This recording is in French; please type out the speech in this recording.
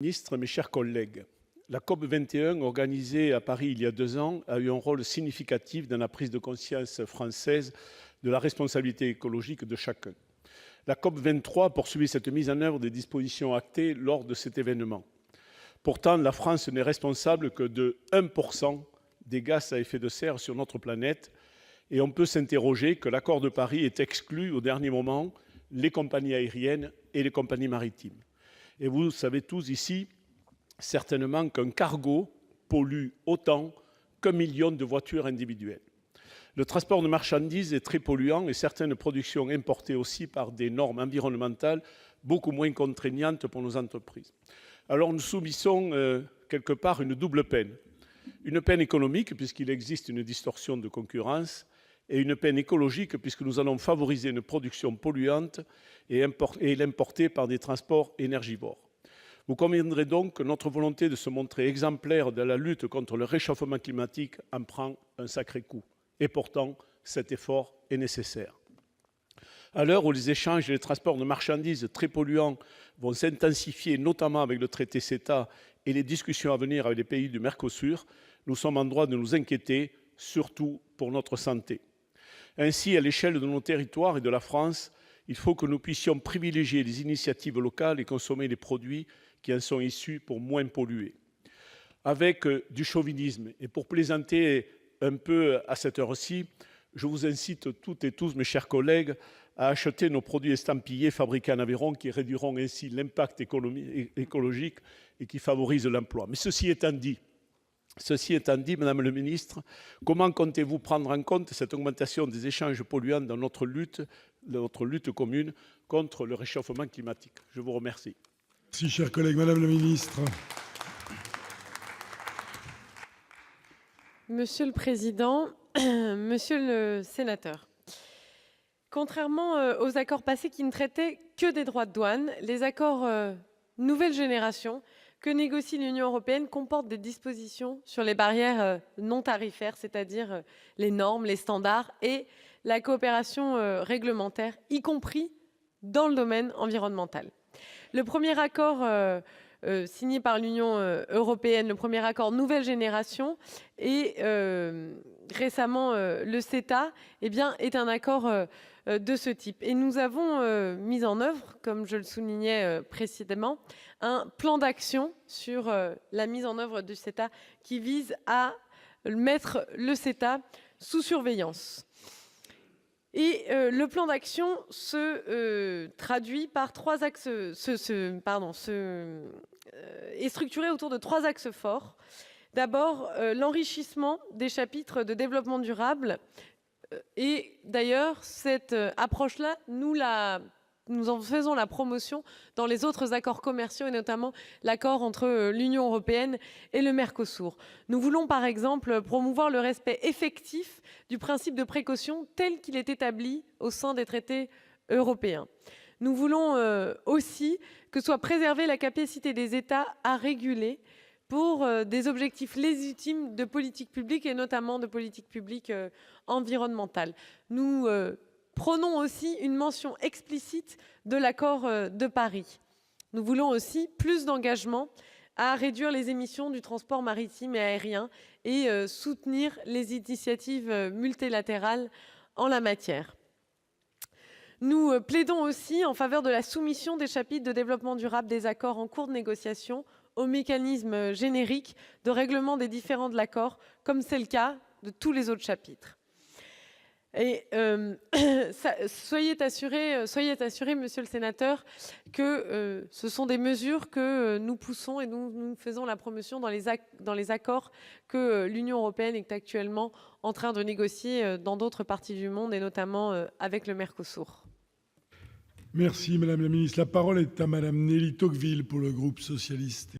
Ministre, mes chers collègues, la COP 21, organisée à Paris il y a 2 ans, a eu un rôle significatif dans la prise de conscience française de la responsabilité écologique de chacun. La COP 23 poursuit cette mise en œuvre des dispositions actées lors de cet événement. Pourtant, la France n'est responsable que de 1% des gaz à effet de serre sur notre planète, et on peut s'interroger que l'accord de Paris ait exclu au dernier moment les compagnies aériennes et les compagnies maritimes. Et vous savez tous ici, certainement, qu'un cargo pollue autant qu'1 million de voitures individuelles. Le transport de marchandises est très polluant et certaines productions importées aussi par des normes environnementales beaucoup moins contraignantes pour nos entreprises. Alors nous subissons quelque part une double peine. Une peine économique, puisqu'il existe une distorsion de concurrence, et une peine écologique, puisque nous allons favoriser une production polluante et l'importer par des transports énergivores. Vous conviendrez donc que notre volonté de se montrer exemplaire dans la lutte contre le réchauffement climatique en prend un sacré coup. Et pourtant, cet effort est nécessaire. À l'heure où les échanges et les transports de marchandises très polluants vont s'intensifier, notamment avec le traité CETA et les discussions à venir avec les pays du Mercosur, nous sommes en droit de nous inquiéter, surtout pour notre santé. Ainsi, à l'échelle de nos territoires et de la France, il faut que nous puissions privilégier les initiatives locales et consommer les produits qui en sont issus pour moins polluer. Avec du chauvinisme, et pour plaisanter un peu à cette heure-ci, je vous incite toutes et tous, mes chers collègues, à acheter nos produits estampillés fabriqués en Aveyron qui réduiront ainsi l'impact écologique et qui favorisent l'emploi. Mais ceci étant dit, Madame le ministre, comment comptez-vous prendre en compte cette augmentation des échanges polluants dans notre lutte commune contre le réchauffement climatique? Je vous remercie. Merci, cher collègue. Madame le ministre. Monsieur le Président, Monsieur le Sénateur, contrairement aux accords passés qui ne traitaient que des droits de douane, les accords nouvelle génération que négocie l'Union européenne comportent des dispositions sur les barrières non tarifaires, c'est-à-dire les normes, les standards et la coopération réglementaire, y compris dans le domaine environnemental. Le premier accord signé par l'Union européenne, le premier accord nouvelle génération, et récemment le CETA, est un accord de ce type. Et nous avons mis en œuvre, comme je le soulignais précédemment, un plan d'action sur la mise en œuvre du CETA qui vise à mettre le CETA sous surveillance. Et le plan d'action se traduit par est structuré autour de 3 axes forts. D'abord, l'enrichissement des chapitres de développement durable. Et d'ailleurs, cette approche-là, nous en faisons la promotion dans les autres accords commerciaux, et notamment l'accord entre l'Union européenne et le Mercosur. Nous voulons par exemple promouvoir le respect effectif du principe de précaution tel qu'il est établi au sein des traités européens. Nous voulons aussi que soit préservée la capacité des États à réguler pour des objectifs légitimes de politique publique, et notamment de politique publique environnementale. Nous prônons aussi une mention explicite de l'accord de Paris. Nous voulons aussi plus d'engagement à réduire les émissions du transport maritime et aérien et soutenir les initiatives multilatérales en la matière. Nous plaidons aussi en faveur de la soumission des chapitres de développement durable des accords en cours de négociation au mécanisme générique de règlement des différends de l'accord, comme c'est le cas de tous les autres chapitres. Et soyez assuré, monsieur le sénateur, que ce sont des mesures que nous poussons et nous faisons la promotion dans les accords que l'Union européenne est actuellement en train de négocier dans d'autres parties du monde, et notamment avec le Mercosur. Merci, Madame la ministre. La parole est à Madame Nelly Tocqueville pour le groupe socialiste.